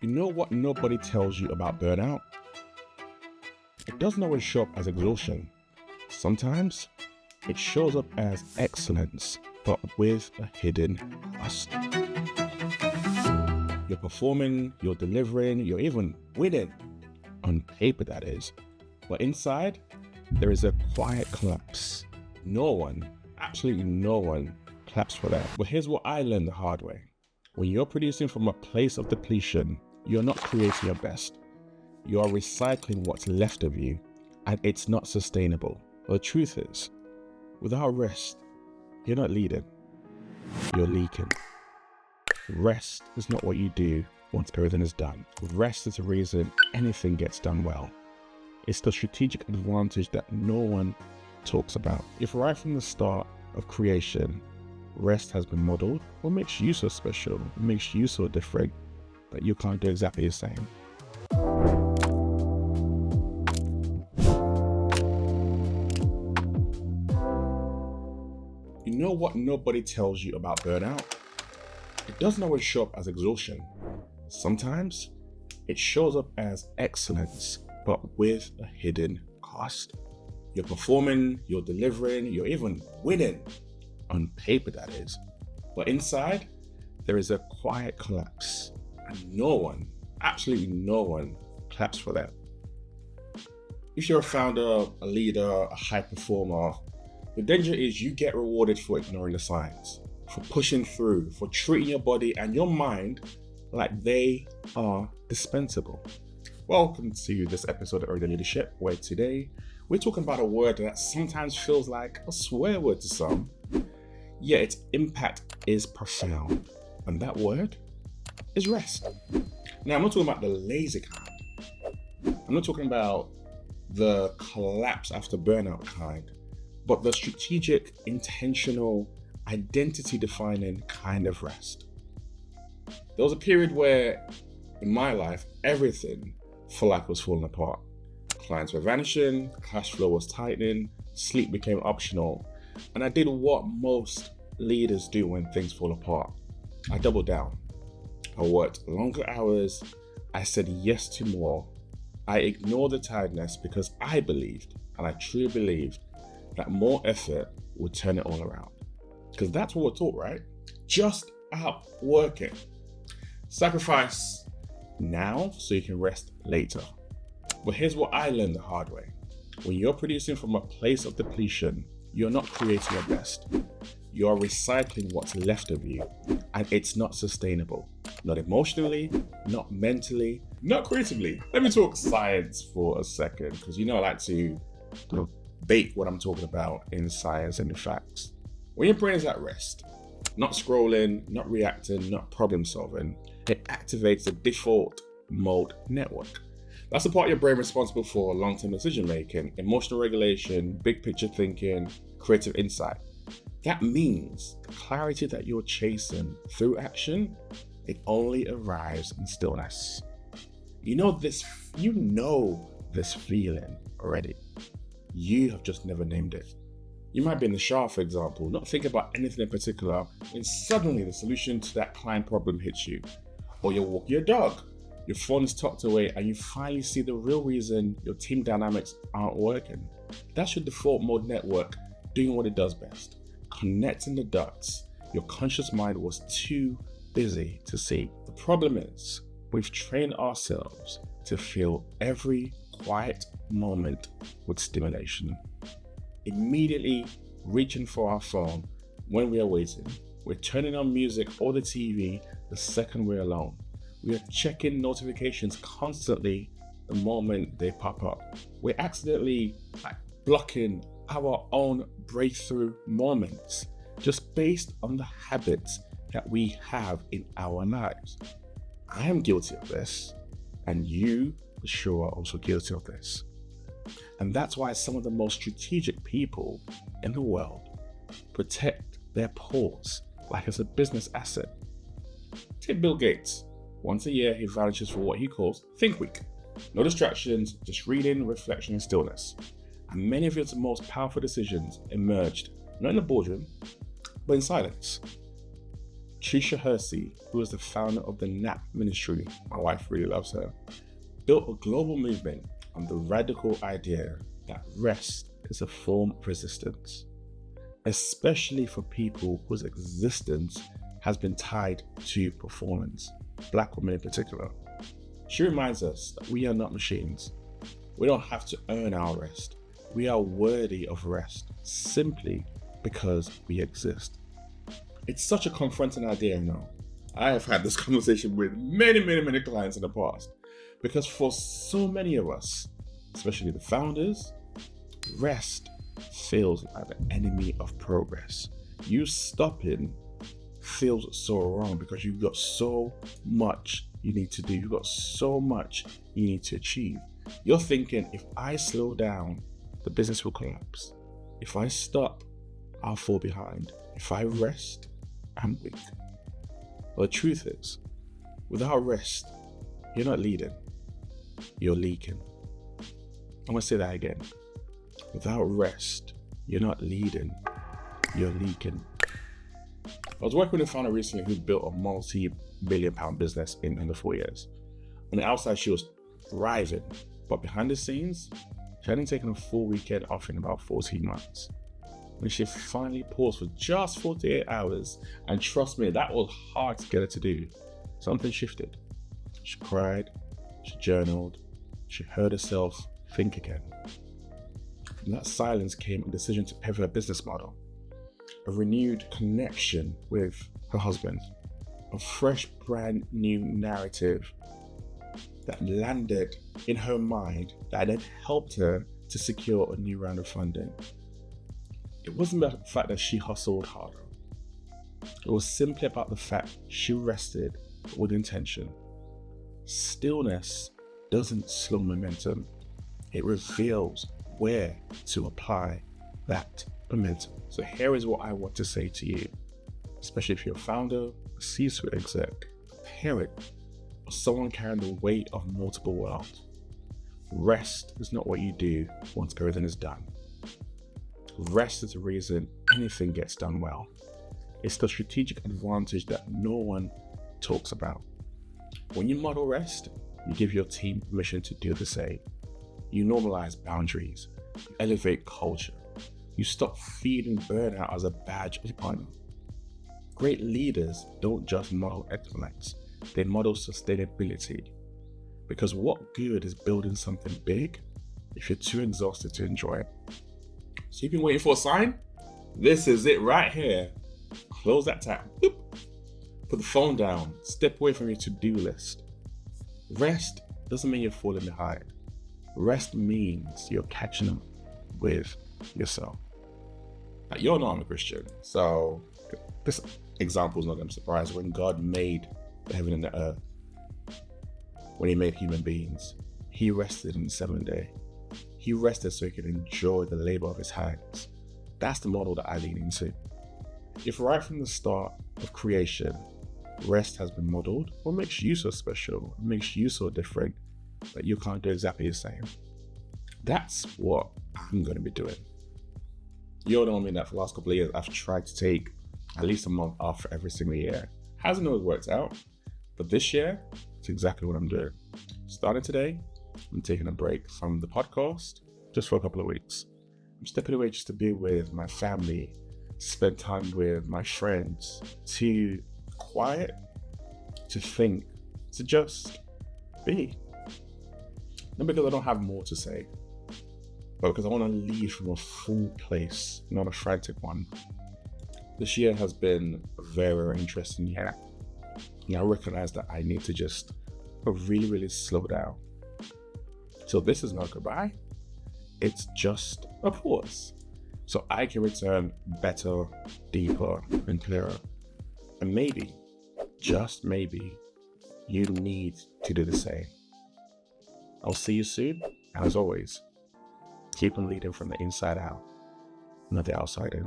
You know what nobody tells you about burnout? It doesn't always show up as exhaustion. Sometimes it shows up as excellence, but with a hidden cost. You're performing, you're delivering, you're even winning. On paper, that is. But inside, there is a quiet collapse. No one, absolutely no one, claps for that. But here's what I learned the hard way. When you're producing from a place of depletion, you're not creating your best. You are recycling what's left of you, and it's not sustainable. But the truth is, without rest, you're not leading, you're leaking. Rest is not what you do once everything is done. Rest is the reason anything gets done well. It's the strategic advantage that no one talks about. If right from the start of creation, rest has been modeled, what makes you so special, what makes you so different, that you can't do exactly the same? You know what nobody tells you about burnout? It doesn't always show up as exhaustion. Sometimes it shows up as excellence, but with a hidden cost. You're performing, you're delivering, you're even winning. On paper, that is. But inside, there is a quiet collapse. And no one, absolutely no one, claps for that. If you're a founder, a leader, a high performer, the danger is you get rewarded for ignoring the signs, for pushing through, for treating your body and your mind like they are dispensable. Welcome to this episode of Everyday Leadership, where today we're talking about a word that sometimes feels like a swear word to some, yet its impact is profound. And that word is rest. Now, I'm not talking about the lazy kind. I'm not talking about the collapse after burnout kind, but the strategic, intentional, identity-defining kind of rest. There was a period where, in my life, everything felt like it was falling apart. Clients were vanishing, cash flow was tightening, sleep became optional, and I did what most leaders do when things fall apart. I doubled down. I worked longer hours. I said yes to more. I ignored the tiredness because I believed, and I truly believed, that more effort would turn it all around. Because that's what we're taught, right? Just out working. Sacrifice now so you can rest later. But here's what I learned the hard way. When you're producing from a place of depletion, you're not creating your best. You're recycling what's left of you, and it's not sustainable. Not emotionally, not mentally, not creatively. Let me talk science for a second, because I like to bake what I'm talking about in science and in facts. When your brain is at rest, not scrolling, not reacting, not problem solving, it activates the default mode network. That's the part of your brain responsible for long-term decision making, emotional regulation, big picture thinking, creative insight. That means the clarity that you're chasing through action, it only arrives in stillness. You know this feeling already. You have just never named it. You might be in the shower, for example, not thinking about anything in particular, and suddenly the solution to that client problem hits you. Or you're walking your dog, your phone is tucked away, and you finally see the real reason your team dynamics aren't working. That's your default mode network doing what it does best. Connecting the dots your conscious mind was too busy to see. The problem is, we've trained ourselves to fill every quiet moment with stimulation. Immediately reaching for our phone when we are waiting. We're turning on music or the TV the second we're alone. We are checking notifications constantly the moment they pop up. We're accidentally blocking our own breakthrough moments just based on the habits that we have in our lives. I am guilty of this, and you for sure are also guilty of this. And that's why some of the most strategic people in the world protect their pause like it's a business asset. Take Bill Gates. Once a year, he vanishes for what he calls Think Week. No distractions, just reading, reflection, and stillness. And many of his most powerful decisions emerged not in the boardroom, but in silence. Trisha Hersey, who is the founder of the NAP ministry, my wife really loves her, built a global movement on the radical idea that rest is a form of resistance, especially for people whose existence has been tied to performance, Black women in particular. She reminds us that we are not machines. We don't have to earn our rest. We are worthy of rest simply because we exist. It's such a confronting idea, you know. I have had this conversation with many clients in the past, because for so many of us, especially the founders, rest feels like the enemy of progress. You stopping feels so wrong because you've got so much you need to do. You've got so much you need to achieve. You're thinking, if I slow down, the business will collapse. If I stop, I'll fall behind. If I rest, I'm weak. Well, the truth is, without rest, you're not leading, you're leaking. I'm gonna say that again. Without rest, you're not leading, you're leaking. I was working with a founder recently who built a multi-billion pound business in under 4 years. On the outside, she was thriving, but behind the scenes, she hadn't taken a full weekend off in about 14 months. When she finally paused for just 48 hours, and trust me, that was hard to get her to do, something shifted. She cried, she journaled, she heard herself think again. From that silence came a decision to pivot her business model, a renewed connection with her husband, a fresh, brand new narrative that landed in her mind that then helped her to secure a new round of funding. It wasn't about the fact that she hustled harder. It was simply about the fact she rested with intention. Stillness doesn't slow momentum. It reveals where to apply that momentum. So here is what I want to say to you, especially if you're a founder, a C-suite exec, a parent, or someone carrying the weight of multiple worlds. Rest is not what you do once everything is done. Rest is the reason anything gets done well. It's the strategic advantage that no one talks about. When you model rest, you give your team permission to do the same. You normalize boundaries, you elevate culture, you stop feeding burnout as a badge of honor. Great leaders don't just model excellence, they model sustainability. Because what good is building something big if you're too exhausted to enjoy it? So you've been waiting for a sign? This is it right here. Close that tab. Boop. Put the phone down. Step away from your to-do list. Rest doesn't mean you're falling behind. Rest means you're catching up with yourself. Now, you're not a Christian, so this example is not going to surprise you. When God made the heaven and the earth, when he made human beings, he rested on the seventh day. He rested so he could enjoy the labor of his hands. That's the model that I lean into. If right from the start of creation, rest has been modeled, what makes you so special, what makes you so different, that you can't do exactly the same? That's what I'm going to be doing. You all know me that for the last couple of years, I've tried to take at least a month off for every single year. Hasn't always worked out, but this year, it's exactly what I'm doing. Starting today, I'm taking a break from the podcast just for a couple of weeks. I'm stepping away just to be with my family, spend time with my friends, to quiet, to think, to just be. Not because I don't have more to say, but because I want to leave from a full place, not a frantic one. This year has been a very, very interesting year. And I recognize that I need to just really slow down. So this is not goodbye. It's just a pause. So I can return better, deeper, and clearer. And maybe, just maybe, you need to do the same. I'll see you soon. And as always, keep on leading from the inside out, not the outside in.